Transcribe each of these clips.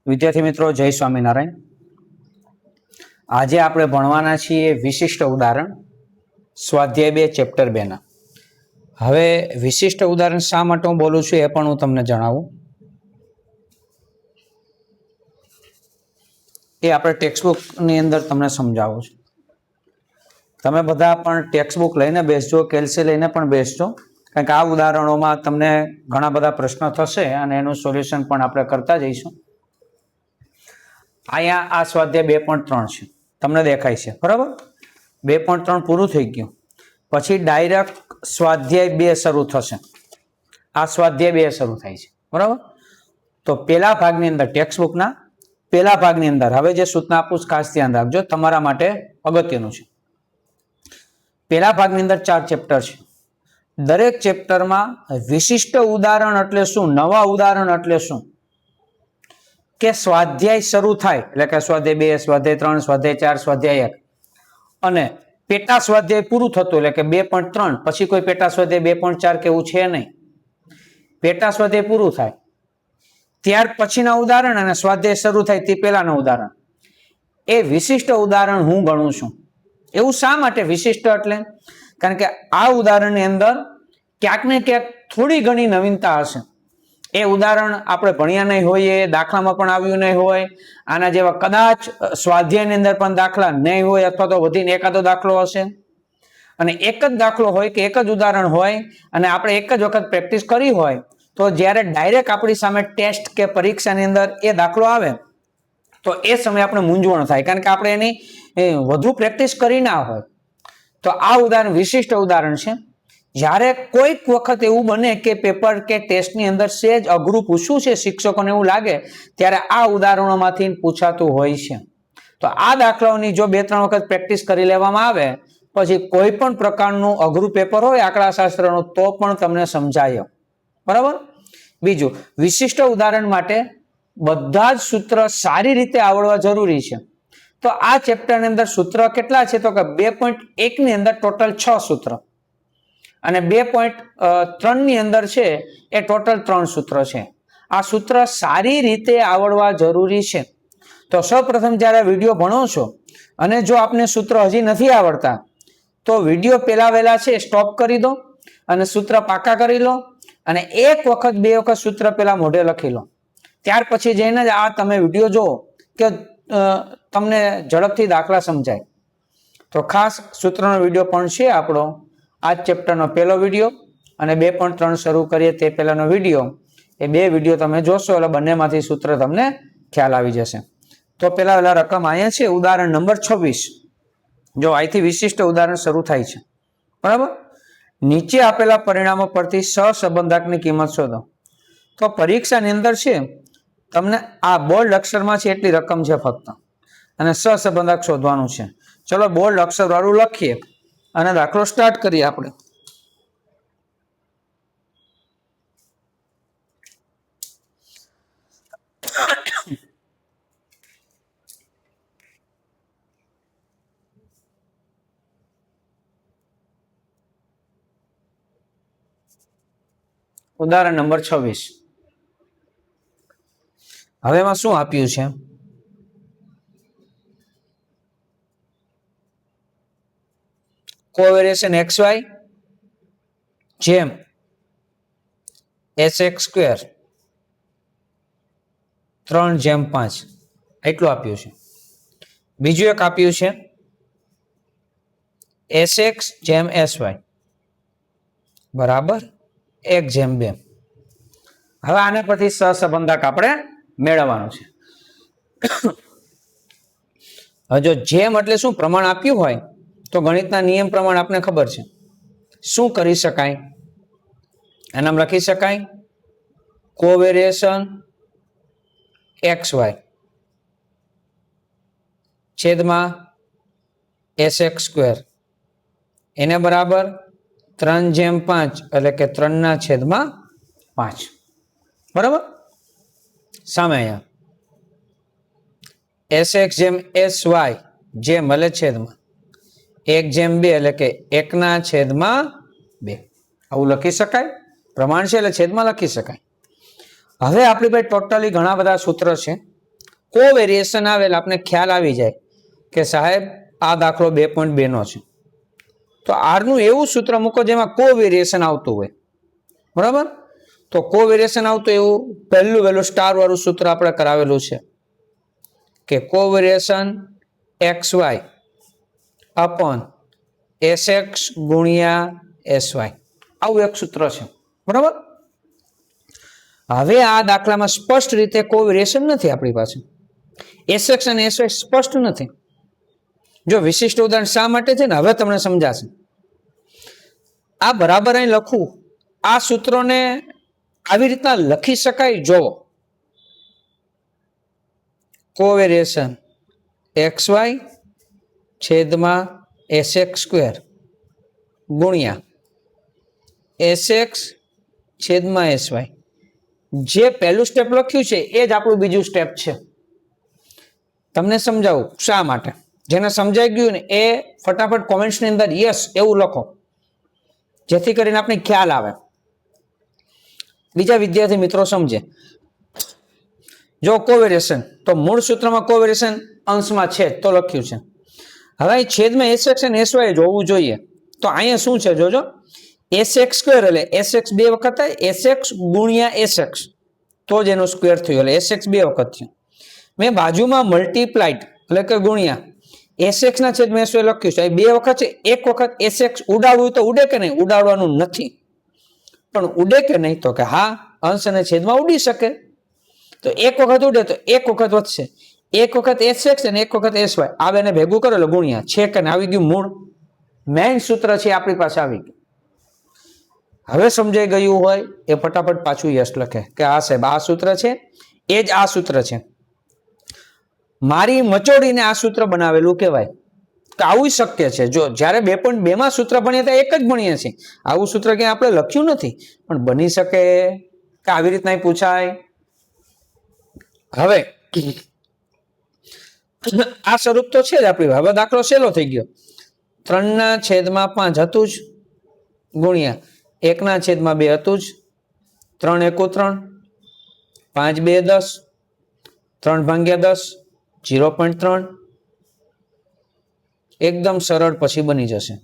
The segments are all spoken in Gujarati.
વિદ્યાર્થી મિત્રો, જય સ્વામિનારાયણ। આજે આપણે ભણવાના છીએ વિશિષ્ટ ઉદાહરણ સ્વાધ્યાય 2 ચેપ્ટર 2 ના। હવે વિશિષ્ટ ઉદાહરણ શા માટે હું બોલું છું એ પણ હું તમને જણાવું। એ આપણે ટેક્સ્ટબુક ની અંદર તમને સમજાવું છું। તમે બધા પણ ટેક્સ્ટબુક લઈને બેસજો, કેલ્સી લઈને પણ બેસજો, કારણ કે આ ઉદાહરણોમાં તમને ઘણા બધા પ્રશ્નો થશે અને એનું સોલ્યુશન પણ આપણે કરતા જઈશું। અહીંયા આ સ્વાધ્યાય 2.3 છે, તમને દેખાય છે બરાબર। 2.3 પૂરું થઈ ગયું પછી ડાયરેક્ટ સ્વાધ્યાય 2 શરૂ થશે। આ સ્વાધ્યાય 2 શરૂ થાય છે બરાબર। તો પહેલા ભાગની અંદર ટેક્સ્ટબુકના પહેલા ભાગની અંદર હવે જે સૂચના આપું ખાસ ધ્યાન રાખજો, તમારા માટે અગત્યનું છે। પહેલા ભાગની અંદર 4 ચેપ્ટર છે। દરેક ચેપ્ટરમાં વિશિષ્ટ ઉદાહરણ એટલે શું, નવા ઉદાહરણ એટલે શું, કે સ્વાધ્યાય શરૂ થાય એટલે કે સ્વાધ્યાય 2, સ્વાધ્યાય 3, સ્વાધ્યાય 4, સ્વાધ્યાય 1 અને પેટા સ્વાધ્યાય પૂરું થતું એટલે કે 2.3 પછી કોઈ પેટા સ્વાધ્યાય 2.4 કેવું છે નહીં। પેટા સ્વાધ્યાય પૂરું થાય ત્યાર પછીના ઉદાહરણ અને સ્વાધ્યાય શરૂ થાય તે પહેલાનું ઉદાહરણ, એ વિશિષ્ટ ઉદાહરણ હું ગણું છું। એવું શા માટે વિશિષ્ટ એટલે, કારણ કે આ ઉદાહરણની અંદર ક્યાંક ને ક્યાંક થોડી ઘણી નવીનતા હશે। એ ઉદાહરણ આપણે ભણ્યા નહીં હોઈએ, દાખલામાં પણ આવ્યું નહીં હોય, આના જેવા કદાચ સ્વાધ્યાયની અંદર પણ દાખલા નહીં હોય અથવા તો વધીને એકાદો દાખલો હશે અને એક જ દાખલો હોય કે એક જ ઉદાહરણ હોય અને આપણે એક જ વખત પ્રેક્ટિસ કરી હોય તો જ્યારે ડાયરેક્ટ આપણી સામે ટેસ્ટ કે પરીક્ષાની અંદર એ દાખલો આવે તો એ સમયે આપણે મૂંઝવણ થાય, કારણ કે આપણે એની વધુ પ્રેક્ટિસ કરી ના હોય। તો આ ઉદાહરણ વિશિષ્ટ ઉદાહરણ છે। જ્યારે કોઈક વખત એવું બને કે પેપર કે ટેસ્ટની અંદર સેજ અઘરું પૂછવું છે, શિક્ષકોને એવું લાગે, ત્યારે આ ઉદાહરણોમાંથી પૂછાતું હોય છે। તો આ દાખલાઓની જો 2-3 વખત પ્રેક્ટિસ કરી લેવામાં આવે પછી કોઈ પણ પ્રકારનું અઘરું પેપર હોય આંકડાશાસ્ત્રનું તો પણ તમને સમજાય બરાબર। બીજું, વિશિષ્ટ ઉદાહરણ માટે બધા જ સૂત્ર સારી રીતે આવડવા જરૂરી છે। તો આ ચેપ્ટરની અંદર સૂત્ર કેટલા છે, તો કે 2.1 ની અંદર ટોટલ 6 સૂત્ર અને 2.3 ની અંદર છે એ ટોટલ 3 સૂત્ર છે। આ સૂત્ર સારી રીતે આવડવા જરૂરી છે। તો સૌપ્રથમ જ્યારે વિડીયો ભણો છો અને જો આપને સૂત્ર હજી નથી આવડતા તો વિડીયો પહેલા વહેલા છે સ્ટોપ કરી દો અને સૂત્ર પાકા કરી લો અને એક વખત 2 વખત સૂત્ર પહેલા મોઢે લખી લો, ત્યાર પછી જઈને જ આ તમે વિડીયો જુઓ કે તમને ઝડપથી દાખલા સમજાય। તો ખાસ સૂત્રનો વિડીયો પણ છે આપણો, આ ચેપ્ટરનો પહેલો વિડીયો અને 2.3 શરૂ કરીએ તે પહેલાનો વિડીયો, એ 2 વિડીયો તમે જોશો એટલે બંનેમાંથી સૂત્ર તમને ખ્યાલ આવી જશે। તો પહેલા રકમ અહીંયા છે, ઉદાહરણ નંબર 26। જો અહીંથી વિશિષ્ટ ઉદાહરણ શરૂ થાય છે બરાબર। નીચે આપેલા પરિણામો પરથી સહસંબંધકની કિંમત શોધો। તો પરીક્ષાની અંદર છે તમને આ બોલ્ડ અક્ષરમાં છે એટલી રકમ છે ફક્ત અને સહસંબંધક શોધવાનું છે। ચલો બોલ્ડ અક્ષર વાળું લખીએ અને દાખલો સ્ટાર્ટ કરીએ આપણે। ઉદાહરણ નંબર 26। હવે એમાં શું આપ્યું છે, કોવેરિએશન xy જેમ sx² 3/5 એટલું આપ્યું છે। બીજું એક આપ્યું છે sx જેમ sy બરાબર 1/2। હવે આને પરથી સહસંબંધક આપણે મેળવવાનું છે। હવે જો જેમ એટલે શું, પ્રમાણ આપ્યું હોય તો ગણિતના નિયમ પ્રમાણે આપણે ખબર છે શું કરી શકાય, એનામ લખી શકાય કોવેરિએશન xy છેદમાં sx² એને બરાબર 3/5 એટલે કે 3/5 બરાબર। સામે અહીંયા sx જેમ sy જેમ એટલે છેદમાં 1/2 એટલે કે 1/2 આવું લખી શકાય, પ્રમાણ છે એટલે છેદમાં લખી શકાય। હવે આપણી પાસે ટોટલી ઘણા બધા સૂત્ર છે કોવેરિએશન આવે એટલે આપણે ખ્યાલ આવી જાય કે સાહેબ આ દાખલો 2.2 નો છે. તો આર નું એવું સૂત્ર મૂકો જેમાં કોવેરિએશન આવતું હોય. બરાબર, તો કોવેરિએશન આવતું એવું પહેલું સ્ટાર વાળું સૂત્ર આપણે કરાવેલું છે કે કોવેરિએશન XY અપોન SX ગુણ્યા SY, આવું એક સૂત્ર છે. બરાબર, હવે આ દાખલામાં સ્પષ્ટ રીતે કોવેરિએશન નથી આપણી પાસે, SX અને SY સ્પષ્ટ નથી. જો વિશિષ્ટ ઉદાહરણ શા માટે છે ને હવે તમને સમજાશે. આ બરાબર અહીં લખવું, આ સૂત્રોને આવી રીતના લખી શકાય. જો કોવેરિએશન XY છેદમાં SX સ્ક્વેર ગુણ્યા SX છેદમાં SY, જે પહેલું સ્ટેપ લખ્યું છે એ જ આપણું બીજું સ્ટેપ છે. તમને સમજાવું શા માટે. જેને સમજાઈ ગયું ને એ ફટાફટ કોમેન્ટ્સની અંદર યસ એવું લખો, જેથી કરીને આપણે ખ્યાલ આવે, બીજા વિદ્યાર્થી મિત્રો સમજે. જો કોવેરિએશન, તો મૂળ સૂત્રમાં કોવેરિએશન અંશમાં છે તો લખ્યું છે. હવે છેદમાં SX અને SY જોવું જોઈએ. તો અહીંયા શું છે જોજો, SX સ્ક્વેર એટલે SX 2 વખત થાય, SX ગુણ્યા SX તો જ એનો સ્ક્વેર થયો એટલે SX 2 વખત થયું. મેં બાજુમાં મલ્ટીપ્લાઇડ એટલે કે ગુણ્યા SX ના છેદમાં SY લખ્યું છે. 2 વખત છે, એક વખત SX ઉડાડવું તો ઉડે કે નહીં? ઉડાડવાનું નથી. પણ ઉડે કે નહીં? તો કે હા, અંશ અને છેદમાં ઉડી શકે. તો એક વખત ઉડે તો એક વખત વધશે, એક વખત SX અને એક વખત SY, આ બેને ભેગું કરો એટલે ગુણ્યા છે કે આવી ગયું. મૂળ મેઇન સૂત્ર છે આપણી પાસે આવી ગયું. હવે સમજાઈ ગયું હોય એ ફટાફટ પાછું યસ લખે કે હા સાહેબ આ સૂત્ર છે, એ જ આ સૂત્ર છે. મારી મચોડીને આ સૂત્ર બનાવેલું કહેવાય. કે આવું શક્ય છે. જો જ્યારે 2.2 માં સૂત્ર ભણીએ ત્યારે એક જ ભણીએ છીએ, આવું સૂત્ર ક્યાંય આપણે લખ્યું નથી, પણ બની શકે કે આવી રીતના પૂછાય. હવે આ સ્વરૂપ તો છે જ આપણી. હવે દાખલો સહેલો થઈ ગયો. 3/5 હતું જ ગુણ્યા 1/2 હતું જ, 3 × 1 = 3, 5 × 2 = 10, 3/10 0.3. એકદમ સરળ પછી બની જશે.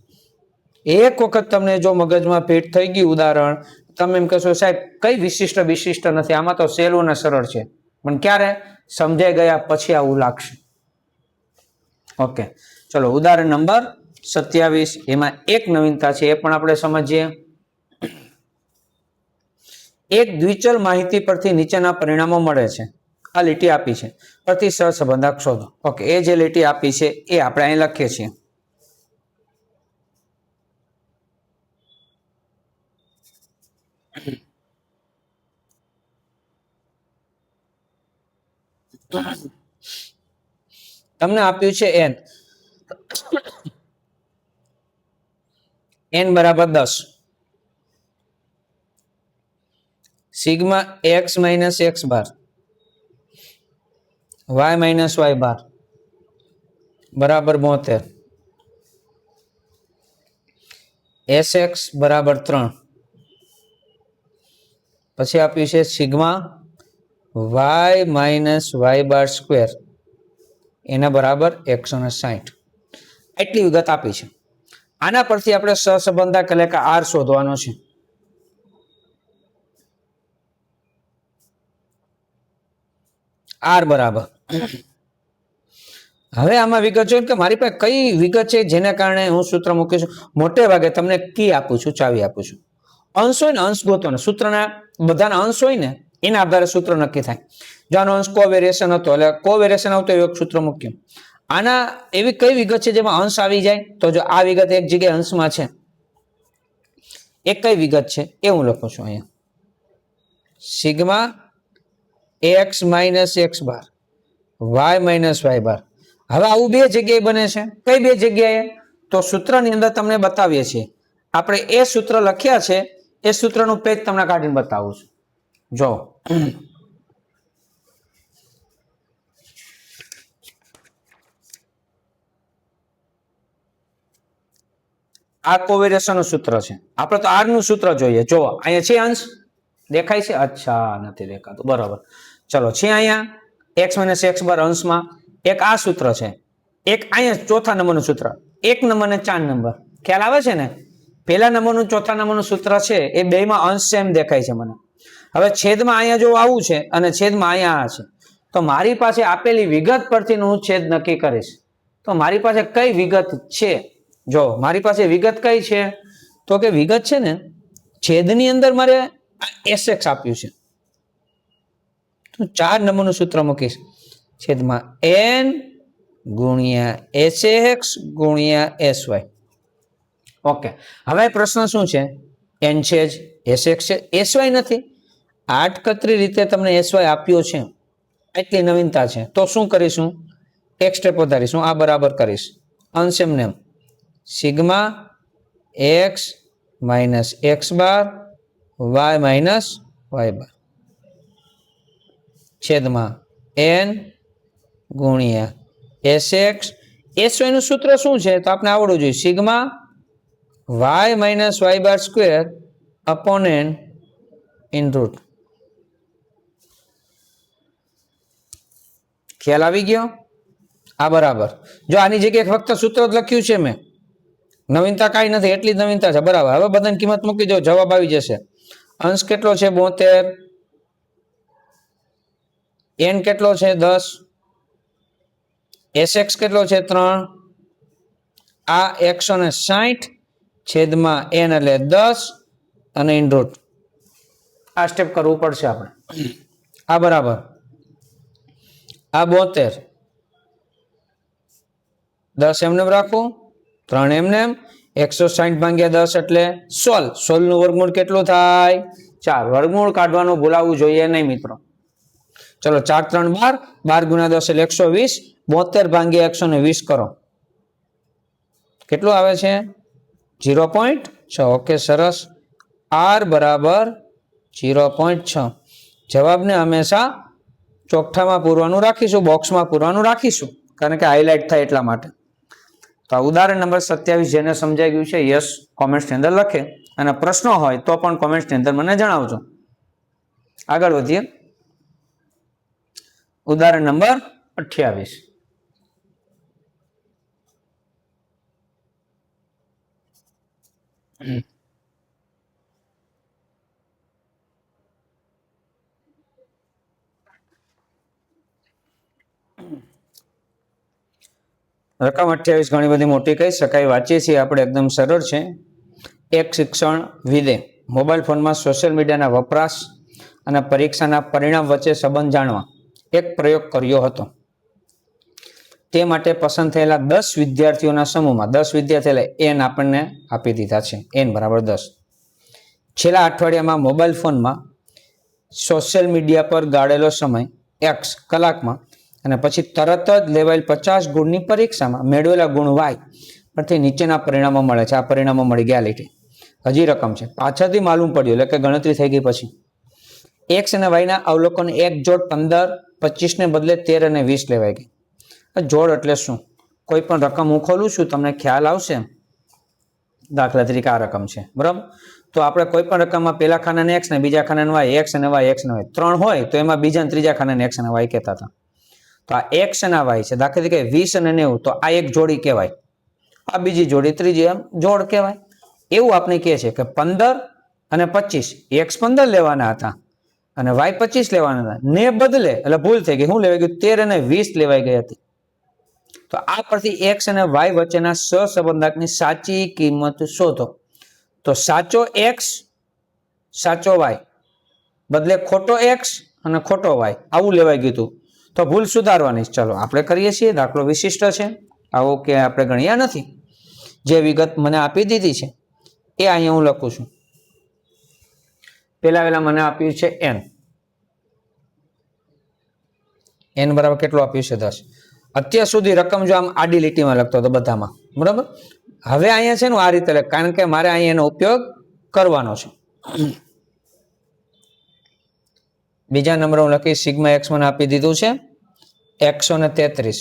એક વખત તમને જો મગજમાં ફિટ થઈ ગયું ઉદાહરણ, તમે એમ કહેશો સાહેબ કઈ વિશિષ્ટ નથી, આમાં તો સહેલું ને સરળ છે. પણ ક્યારે સમજાઈ ગયા પછી આવું લાગશે. ઓકે, ચલો ઉદાહરણ નંબર 27. એમાં એક નવીનતા છે, એ પણ આપણે સમજીએ. એક દ્વિચલ માહિતી પરથી નીચેના પરિણામો મળે છે. આ લીટી આપી છે, પરથી સહસંબંધક શોધો. ઓકે, એ જે લીટી આપી છે એ આપણે અહીં લખીએ છીએ. તમને આપ્યું છે n બરાબર 10, સિગ્મા x માઇનસ x બાર y માઇનસ y બાર બરાબર 72, sx બરાબર 3, પછી આપ્યું છે sigma y minus y bar square એના બરાબર 160. એટલી વિગત આપી છે. આના પરથી આપણે સહસંબંધક એટલે કે R શોધવાનો છે. R બરાબર, હવે આમાં વિગત જોઈએ કે મારી પાસે કઈ વિગત છે જેને કારણે હું સૂત્ર મૂકું છું. મોટે ભાગે તમને કી આપું છું, ચાવી આપું છું. અંશ હોય ને અંશ ગોતવાનો, સૂત્રના બધાના અંશ હોય ને એના આધારે સૂત્ર નક્કી થાય. જો આનો અંશ કોવેરિએશન હતો એટલે કોવેરિએશન આવતો એક સૂત્ર મૂક્યું. આના એવી કઈ વિગત છે જેમાં અંશ આવી જાય? તો જો આ વિગત એક જગ્યાએ અંશમાં છે, એક કઈ વિગત છે એ હું લખું છું અહીંયા. સિગ્મા x માઇનસ x બાર y માઇનસ y બાર. હવે આવું બે જગ્યાએ બને છે. કઈ બે જગ્યાએ? તો સૂત્રની અંદર તમને બતાવીએ છીએ. આપણે એ સૂત્ર લખ્યા છે, એ સૂત્રનું પેજ તમને કાઢીને બતાવું છું. જો આ કોવેરિએશન નું સૂત્ર છે. આપણે તો આર નું સૂત્ર જોઈએ. જો અહીંયા છે અંશ દેખાય છે? અચ્છા નથી દેખાતું, બરાબર. ચલો છે અહીંયા x માઇનસ એક્સ બાર અંશમાં એક આ સૂત્ર છે, એક અહીંયા ચોથા નંબરનું સૂત્ર, એક નંબર ને 4 નંબર ખ્યાલ આવે છે ને? પહેલા નંબરનું ચોથા નંબરનું સૂત્ર છે એ બેમાં અંશ સેમ દેખાય છે મને. હવે છેદમાં અહીંયા જો આવું છે અને છેદમાં અહીંયા આ છે, તો મારી પાસે આપેલી વિગત પરથી હું છેદ નક્કી કરીશ. તો મારી પાસે કઈ વિગત છે? જો મારી પાસે વિગત કઈ છે, તો કે વિગત છે ને છેદની અંદર મારે sx આપ્યું છે, તો 4 નંબરનું સૂત્ર મૂકીશ, છેદમાં n ગુણ્યા sx ગુણ્યા sy. ઓકે, હવે પ્રશ્ન શું છે? n છે જ, sx છે, sy નથી. આડકતરી રીતે તમને sy આપ્યો છે, એટલી નવીનતા છે. તો શું કરીશું? એક સ્ટેપ વધારીશું, આ બરાબર કરીશ, અંશ એમને એમ, sigma x minus x bar y minus y બાર છેદમાં n ગુણ્યા sx. sy નું સૂત્ર શું છે તો આપણે આવડવું જોઈએ, sigma y minus y bar square upon n in root. ખ્યાલ આવી ગયો? આ બરાબર. જો આની જગ્યાએ ફક્ત સૂત્ર જ લખ્યું છે મેં, નવીનતા કાંઈ નથી, એટલી જ નવીનતા છે. બરાબર. હવે બધાની કિંમત મૂકી દો, જવાબ આવી જશે. અંશ કેટલો છે? 72. n કેટલો છે? 10. sx કેટલો છે? 3. આ 160 છેદમાં n એટલે 10 અને ઇન રૂટ. આ સ્ટેપ કરવું પડશે આપણે. આ બરાબર. આ 72, 10 એમને રાખવું, 3 એમને, 160 ભાગ્યા 10 એટલે 16. 16 નું વર્ગમૂળ કેટલું થાય? 4. વર્ગમૂળ કાઢવાનું ભૂલાવવું જોઈએ નહીં મિત્રો. ચલો 4 3 12, 12 ગુણ્યા 10 એટલે 120, 72 ભાગ્યા 120 કરો, કેટલું આવે છે? 0.6. ઓકે, સરસ. r બરાબર 0.6. જવાબને હંમેશા ચોકઠામાં પૂરવાનું રાખીશું, બોક્સમાં પૂરવાનું રાખીશું, કારણ કે હાઇલાઇટ થાય એટલા માટે. તો ઉદાહરણ નંબર 27 જેને સમજાઈ ગયું છે યસ કોમેન્ટ્સની અંદર લખે, અને પ્રશ્નો હોય તો પણ કોમેન્ટ્સની અંદર મને જણાવજો. આગળ વધીએ. ઉદાહરણ નંબર 28. રકમ 28 ઘણી બધી મોટી કહી શકાય, વાંચીએ છીએ આપણે, એકદમ સરળ છે. એક શિક્ષણ વિદે મોબાઈલ ફોનમાં સોશિયલ મીડિયાના વપરાશ અને પરીક્ષાના પરિણામ વચ્ચે સંબંધ જાણવા એક પ્રયોગ કર્યો હતો. તે માટે પસંદ થયેલા 10 વિદ્યાર્થીઓના સમૂહમાં 10 વિદ્યાર્થીઓ n આપણને આપી દીધા છે, n બરાબર 10. છેલ્લા અઠવાડિયામાં મોબાઈલ ફોનમાં સોશિયલ મીડિયા પર ગાળેલો સમય x કલાકમાં અને પછી તરત જ લેવાયેલ 50 ગુણની પરીક્ષામાં મેળવેલા ગુણ y પરથી નીચેના પરિણામો મળે છે. આ પરિણામો મળી ગયા લીટી. હજી રકમ છે, પાછળથી માલુમ પડ્યું, એટલે કે ગણતરી થઈ ગઈ પછી. x અને y ના અવલોકન એક જોડ 15, 25 ને બદલે 13 અને 20 લેવાઈ ગઈ. જોડ એટલે શું? કોઈ પણ રકમ હું ખોલું છું, તમને ખ્યાલ આવશે. દાખલા તરીકે આ રકમ છે, બરાબર? તો આપણે કોઈ પણ રકમમાં પહેલા ખાનાને x ને બીજા ખાનાને y, x અને y, x અને y 3 હોય તો એમાં બીજા અને ત્રીજા ખાનાને x અને y કહેતા હતા. તો આ x અને y છે. દાખલા તરીકે 20 અને 90, તો આ એક જોડી કહેવાય, આ બીજી જોડી, ત્રીજી આમ જોડ કહેવાય. એવું આપણે કહે છે કે 15 અને 25, x 15 લેવાના હતા અને y 25 લેવાના હતા, ને બદલે એટલે ભૂલ થઈ ગઈ, શું લેવાઈ ગયું? 13 અને 20 લેવાઈ ગઈ હતી. તો આ પરથી x અને y વચ્ચેના સહસંબંધકની સાચી કિંમત શોધો. તો સાચો x સાચો y બદલે ખોટો x અને ખોટો y, આવું લેવાઈ ગયું હતું. તો ભૂલ સુધારવાની. ચલો આપણે કરીએ છીએ. દાખલો વિશિષ્ટ છે, આવો કે આપણે ગણ્યા નથી. જે વિગત મને આપી દીધી છે એ અહીંયા હું લખું છું. પેલા મને આપ્યું છે n બરાબર કેટલું આપ્યું છે? 10. અત્યાર સુધી રકમ જો આમ આડી લીટીમાં લખતો હતો બધામાં, બરાબર? હવે અહીંયા છે ને આ રીતે લખ, કારણ કે મારે અહીંયા એનો ઉપયોગ કરવાનો છે. બીજા નંબર હું લખીશ, સિગ્મા x મને આપી દીધું છે 133,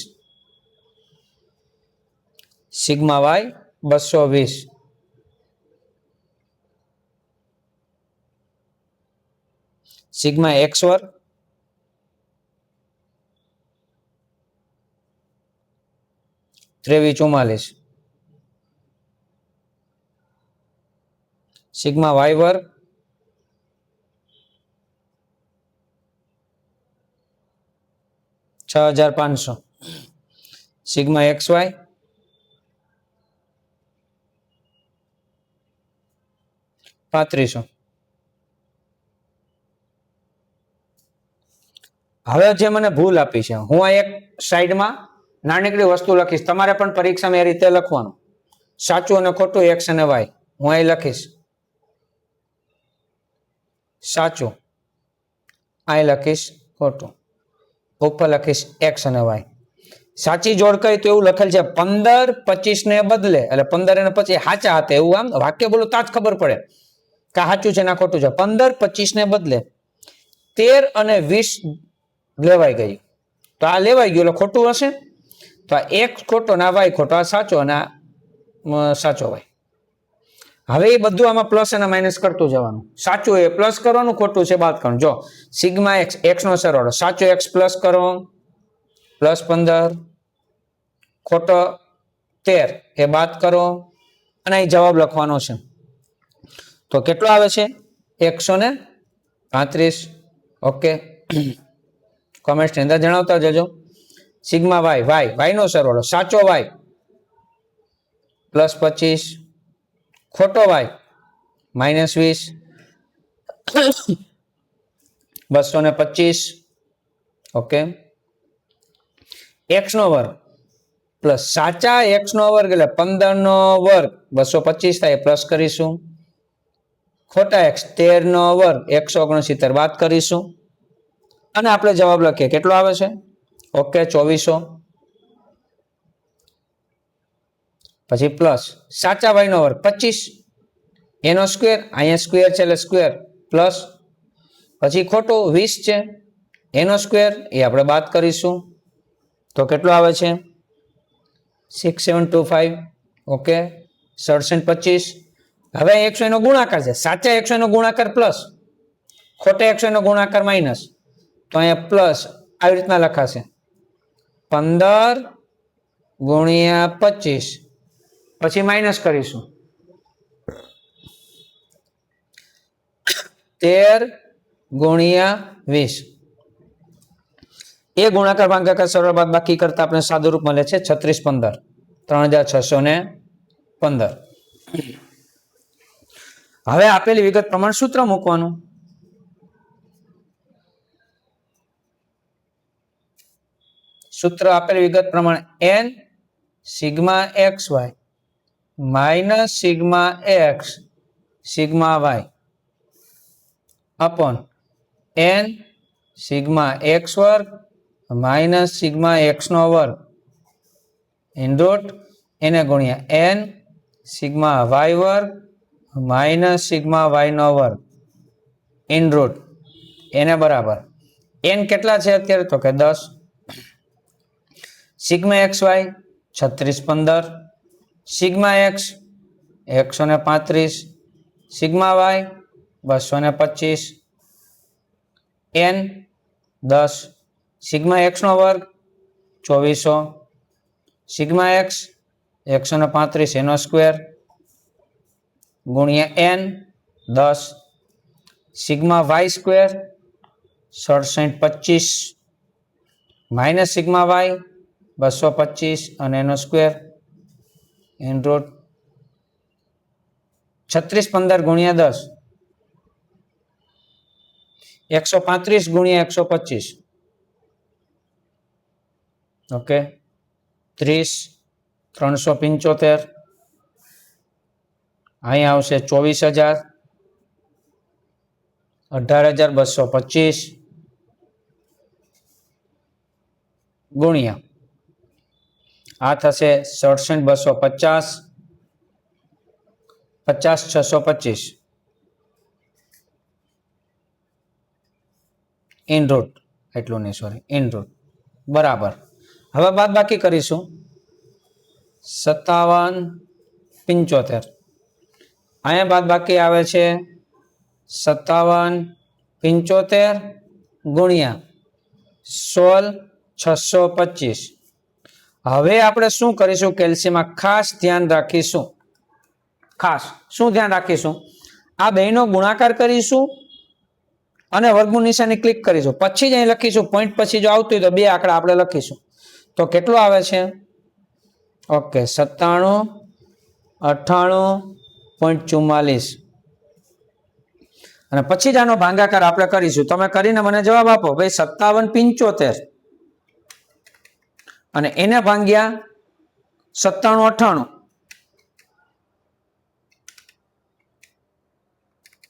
સિગ્મા y 220, સિગ્મા x વર્ગ 2344 સિગ્મા વાય વર્ગ 6500 સિગ્મા એક્સ વાય 3500. હવે જે મને ભૂલ આપી છે હું આ એક સાઈડમાં નાનકડી વસ્તુ લખીશ, તમારે પણ પરીક્ષામાં એ રીતે લખવાનું, સાચું અને ખોટું એક્સ અને વાય. હું અહીં લખીશ સાચું, અહીં લખીશ ખોટું, ઉપર લખીશ એક્સ અને વાય. સાચી જોડ કઈ તો એવું લખેલ છે 15 25 ને બદલે, એટલે 15 અને 25 સાચા હતા એવું આમ વાક્ય બોલો તો જ ખબર પડે કે સાચું છે ના ખોટું છે. 15 25 ને બદલે 13 અને 20 લેવાઈ ગઈ, તો આ લેવાઈ ગયું એટલે ખોટું હશે. તો આ એક્સ ખોટો ના વાય ખોટો, આ સાચો અને સાચો વાય. હવે એ બધું આમાં પ્લસ અને માઇનસ કરતું જવાનું, સાચું એ પ્લસ કરવાનું, ખોટું છે બાદ કરવાનું. જો સિગ્મા એક્સ, એક્સ નો સરવાળો, સાચો એક્સ પ્લસ કરો પ્લસ 15, ખોટો 13 એ બાદ કરો અને અહીં જવાબ લખવાનો છે. તો કેટલો આવે છે 135. ઓકે, કોમેન્ટ્સની અંદર જણાવતા જજો. સિગ્મા વાય, વાય નો સરવાળો, સાચો વાય પ્લસ 25, ખોટો વાય માઇનસ 20, 225. ઓકે, એક્સ નો વર્ગ પ્લસ સાચા એક્સ નો વર્ગ એટલે 15 નો વર્ગ 225 થાય, પ્લસ કરીશું. ખોટા એક્સ 13 નો વર્ગ 169 બાદ કરીશું અને આપણે જવાબ લખીએ કેટલો આવે છે. ઓકે, 2400. પછી પ્લસ સાચા વાય નો વર્ગ 25 એનો સ્ક્વેર, અહીંયા સ્ક્વેર છે એટલે સ્ક્વેર, પ્લસ પછી ખોટું 20 છે એનો સ્ક્વેર, એ આપણે બાદ કરીશું. તો કેટલો આવે છે 6725. ઓકે, 6725. હવે 100 નો ગુણાકાર છે, સાચા 100 નો ગુણાકાર પ્લસ, ખોટા 100 નો ગુણાકાર માઇનસ. તો અહીંયા પ્લસ આવી રીતના લખાશે 15 ગુણ્યા 25, પછી માઇનસ કરીશું 13 ગુણ્યા 20. એ ગુણાકાર ભાગાકાર સરળ બાદ બાકી કરતા આપણે સાદું રૂપ મળે છે 36 15, 3615. હવે આપેલી વિગત પ્રમાણે સૂત્ર મૂકવાનું. સૂત્ર આપેલી વિગત પ્રમાણે n sigma x y minus sigma x sigma y upon n sigma x વર્ગ માઇનસ સિગ્મા એક્સ નો વર્ગ ઇન રૂટ એને ગુણ્યા n સિગ્મા વાય વર્ગ માઇનસ સિગ્મા વાય નો વર્ગ ઇન રૂટ એને બરાબર n કેટલા છે અત્યારે તો કે 10. Sigma x Y 36 15, sigma X 135, sigma Y 225, n 10, sigma x નો વર્ગ 2400, સિગ્મા એક્સ 135 એનો સ્ક્વેર ગુણ્યા n 10, sigma y square 6725 minus sigma Y 225 અને એનો સ્ક્વેર ઇન રૂટ 36 15 ગુણ્યા 10 135 ગુણ્યા 125. ઓકે, 30 375. અહીંયા આવશે 24000, 18225 ગુણ્યા આ થશે 67250, 50625 ઇન રૂટ, એટલું નહીં સોરી, ઇન રૂટ બરાબર. હવે બાદ બાકી કરીશું 5775. અહીંયા બાદ બાકી આવે છે 5775 ગુણ્યા 16625. હવે આપણે શું કરીશું કેલ્શિયમમાં ખાસ ધ્યાન રાખીશું. ખાસ શું ધ્યાન રાખીશું? આ બેનો ગુણાકાર કરીશું અને વર્ગમૂળ નિશાની ક્લિક કરીશું. પછી જ અહીં લખીશું પોઈન્ટ પછી જો આવતું હોય તો બે આંકડા આપણે લખીશું. તો કેટલું આવે છે? ઓકે 97, 98.44 અને પછી જ આનો ભાગાકાર આપણે કરીશું. તમે કરીને મને જવાબ આપો ભાઈ 57.75 અને એને ભાગ્યા 97,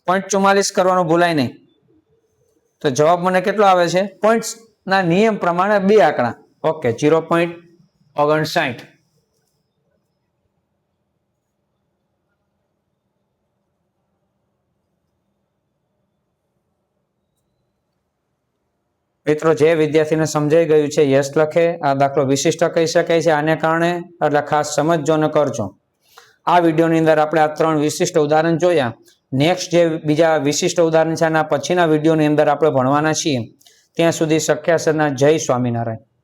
98.44 કરવાનું ભૂલાય નહીં. તો જવાબ મને કેટલો આવે છે? પોઈન્ટ્સ ના નિયમ પ્રમાણે બે આંકડા. ઓકે 0.59. મિત્રો જે વિદ્યાર્થીને સમજાઈ ગયું છે યસ લખે. આ દાખલો વિશિષ્ટ કહી શકાય છે આને કારણે, એટલે ખાસ સમજજો અને કરજો. આ વિડીયોની અંદર આપણે આ 3 વિશિષ્ટ ઉદાહરણ જોયા. નેક્સ્ટ જે બીજા વિશિષ્ટ ઉદાહરણ છે આના પછીના વિડીયોની અંદર આપણે ભણવાના છીએ. ત્યાં સુધી સખ્યા સરના જય સ્વામિનારાયણ.